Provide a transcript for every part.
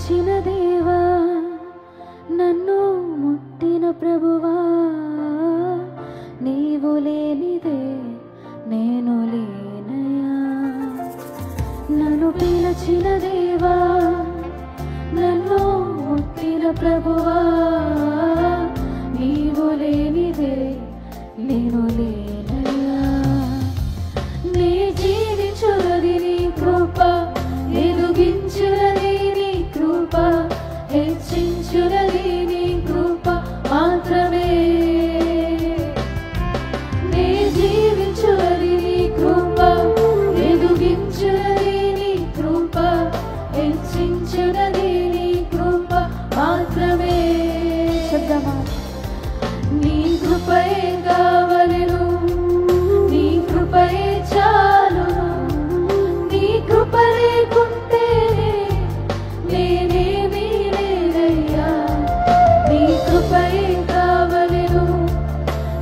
పిలిచిన దేవా, నన్ను ముట్టిన ప్రభువా, నీవు లేనిదే నేను లేనయ్యా. నన్ను పిలిచిన దేవా, నన్ను ముట్టిన ప్రభువా, నీవు లేనిదే నేను లేనయ్యా. నీ జీవించునది నీ కృప, ఎదుగించునది నీ కృప, హెచ్చించునది నీ కృప మాత్రమే. నీ జీవించునది నీ కృప, ఎదుగించునది నీ కృప, హెచ్చించునది నీ కృప మాత్రమే. శబ్దమా నీ కృపయే కావలెను, నీ కృపయే చాలును, నీ కృప లేకుంటే నేనేమీ లేనయ్యా. నీ కృపయే కావలెను,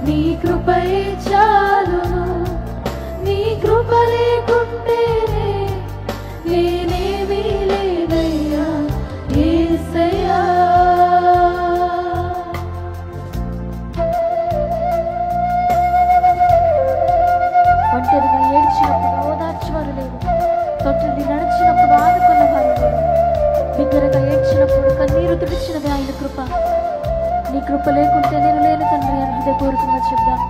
నీ కృపయే చాలును, నీ కృప లేకుంటే నేనేమీ లేనయ్యా యేసయ్యా. ఒంటరిగా ఏడ్చినప్పుడు ఓదార్చేవారు లేరు, తొట్టిని నడిచినప్పుడు ఆదుకున్నవారు లేరు, బిగ్గరగా ఏడ్చినప్పుడు కన్నీరు తుడిచినది ఆయన కృప. నీ కృప లేకుంటే నేను లేను తండ్రి అని హృదయపూర్వకంగా చెప్దాం.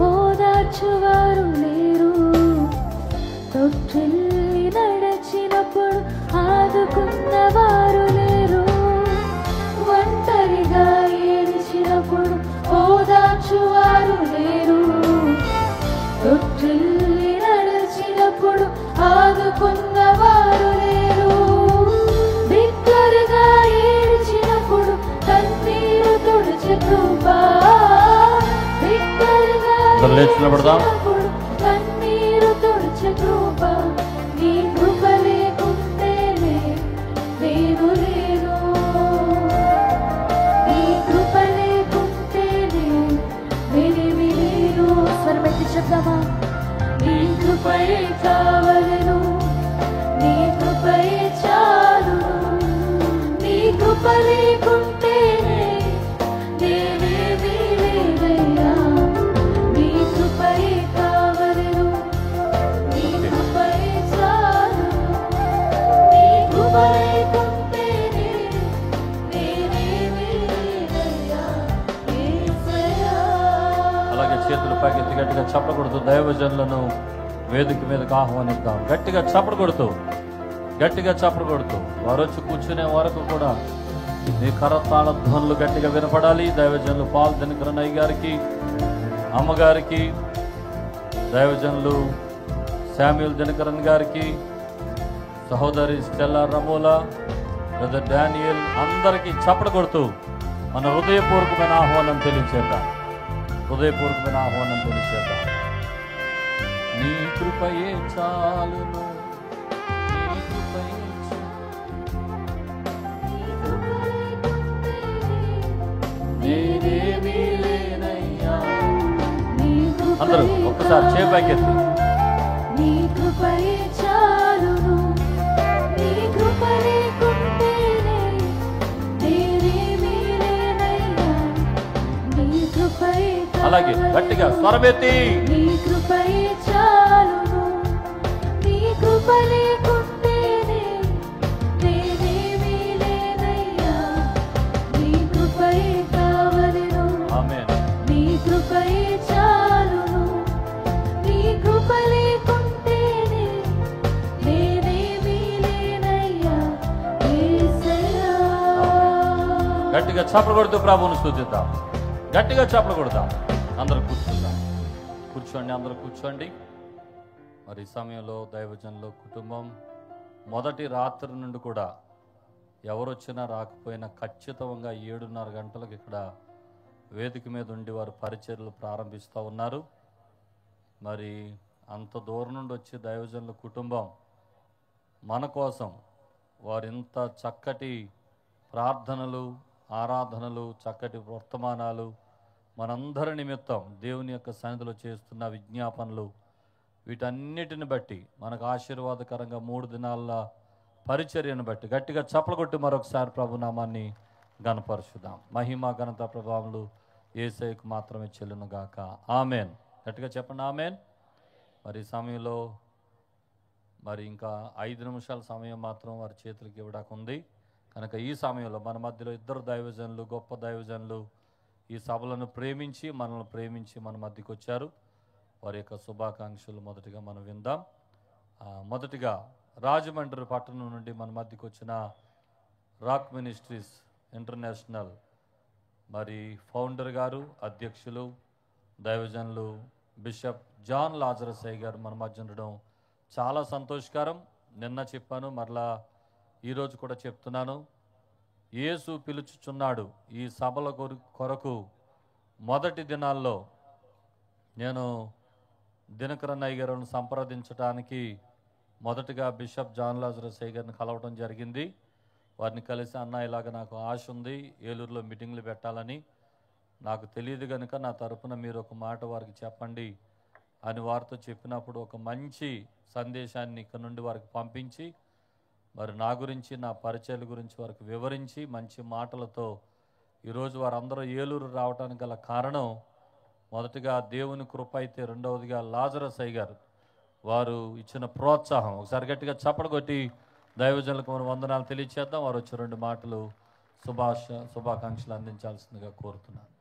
ఓదార్చువారు లేరు, తొట్టిల్లి నడచినప్పుడు ఆదుకున్నవారు లేరు. ఒంటరిగా ఏడ్చినప్పుడు ఓదార్చువారు లేరు, తొట్టిల్లి నడచినప్పుడు ఆదుకున్నవారు లేరు. బిగ్గరగా ఏడ్చినప్పుడు కన్నీరు తుడిచే కృప, కన్నీరు తుడిచే కృప. నీ కృప లేకుంటే నేను లేను, నీ కృప లేకుంటే నేనేమీ లేను. స్వరమెత్తి చెప్దామా? నీ కృపయే కావలెను, నీ కృపయే చాలును, నీ కృప లేకుంటే నేనేమీ లేనయ్యా. నీ కృపయే కావలెను, నీ కృపయే చాలును, నీ కృప లేకుంటే నేనేమీ లేనయ్యా యేసయ్యా. అలాగే చేతులు పైకెత్తి గట్టిగా చప్పట్లు కొడుతూ దైవజనులను వేదిక మీదకి ఆహ్వానిద్దాం. గట్టిగా చప్పట్లు కొడుతూ, గట్టిగా చప్పట్లు కొడుతూ వారు వచ్చి కూర్చునే వరకు కూడా నీ కరతాళ ధ్వనులు గట్టిగా వినపడాలి. దైవజనులు పాల్ దినకరన్నయ్య గారికి, అమ్మగారికి, దైవజనులు శామ్యూల్ దినకరన్ గారికి, సహోదరి స్టెల్లా రమోలా, బ్రదర్ డానియల్ అందరికీ చప్పట్లు కొడుతూ మన హృదయపూర్వకమైన ఆహ్వానం తెలియచేద్దాం. హృదయపూర్వకమైన ఆహ్వానం తెలియచేద్దాం. నీ కృపయే చాలును, నీ కృపయే నేనేమీ లేనయ్యా. అందరూ ఒక్కసారి చేపైకెత్తి. నీ కృపయే చాలును, నీ కృప లేకుంటే నేనేమీ లేనయ్యా. నీ కృపయే అలాగే గట్టిగా స్వరమెత్తి. నీ కృపయే చాలును, నీ కృప లేకుంటే నేనేమీ లేనయ్యా. నీ కృపయే కావలెను, ఆమేన్. నీ కృపయే చాలును, నీ కృప లేకుంటే నేనేమీ లేనయ్యా యేసయ్యా. గట్టిగా చప్పట్లు కొడుతూ ప్రభువును స్తుతిద్దాం. గట్టిగా చప్పట్లు కొడతాం. అందరూ కూర్చుందాం. కూర్చోండి, అందరూ కూర్చోండి. మరి ఈ సమయంలో దైవజనుల కుటుంబం మొదటి రాత్రి నుండి కూడా ఎవరొచ్చినా రాకపోయినా ఖచ్చితంగా 7:30 గంటలకు ఇక్కడ వేదిక మీద ఉండి వారు పరిచర్యలు ప్రారంభిస్తూ ఉన్నారు. మరి అంత దూరం నుండి వచ్చి దైవజనుల కుటుంబం మన కోసం వారింత చక్కటి ప్రార్థనలు, ఆరాధనలు, చక్కటి వర్తమానాలు, మనందరి నిమిత్తం దేవుని యొక్క సన్నిధిలో చేస్తున్న విజ్ఞాపనలు, వీటన్నిటిని బట్టి మనకు ఆశీర్వాదకరంగా 3 దినాల పరిచర్యను బట్టి గట్టిగా చప్పలు కొట్టి మరొకసారి ప్రభునామాన్ని గణపరుచుదాం. మహిమ ఘనత ప్రభావములు యేసయ్యకు మాత్రమే చెల్లునుగాక. ఆమెన్. గట్టిగా చెప్పండి ఆమెన్. మరి ఈ సమయంలో మరి ఇంకా 5 నిమిషాల సమయం మాత్రం వారి చేతులకి ఇవ్వడానికి ఉంది కనుక ఈ సమయంలో మన మధ్యలో 2 దైవజనులు, గొప్ప దైవజనులు ఈ సభలను ప్రేమించి మనల్ని ప్రేమించి మన మధ్యకి వచ్చారు. వారి యొక్క శుభాకాంక్షలు మొదటిగా మనం విందాం. మొదటిగా రాజమండ్రి పట్టణం నుండి మన మధ్యకి వచ్చిన రాక్ మినిస్ట్రీస్ ఇంటర్నేషనల్ మరి ఫౌండర్ గారు, అధ్యక్షులు, దైవజనులు బిషప్ జాన్ లాజరస్ అయ్య గారు మన మధ్య ఉండడం చాలా సంతోషకరం. నిన్న చెప్పాను, మరలా ఈరోజు కూడా చెప్తున్నాను. యేసు పిలుచుచున్నాడు. ఈ సభల కొరకు మొదటి దినాల్లో నేను దినకరన్ అయ్య గారిని సంప్రదించడానికి మొదటగా బిషప్ జాన్ లాజరస్ అయ్య గారిని కలవడం జరిగింది. వారిని కలిసి, అన్న ఇలాగ నాకు ఆశ ఉంది, ఏలూరులో మీటింగ్లు పెట్టాలని, నాకు తెలియదు కనుక నా తరపున మీరు ఒక మాట వారికి చెప్పండి అని వారితో చెప్పినప్పుడు ఒక మంచి సందేశాన్ని ఇక్కడ నుండి వారికి పంపించి మరి నా గురించి, నా పరిచయాల గురించి వారికి వివరించి మంచి మాటలతో ఈరోజు వారందరూ ఏలూరు రావడానికి గల కారణం మొదటిగా దేవుని కృప అయితే, రెండవదిగా లాజరస్ అయ్య గారు వారు ఇచ్చిన ప్రోత్సాహం. ఒకసారి గట్టిగా చప్పలు కొట్టి దైవజనులకు మనం వందనాలు తెలియచేద్దాం. వారు వచ్చి 2 మాటలు శుభాకాంక్షలు అందించాల్సిందిగా కోరుతున్నాను.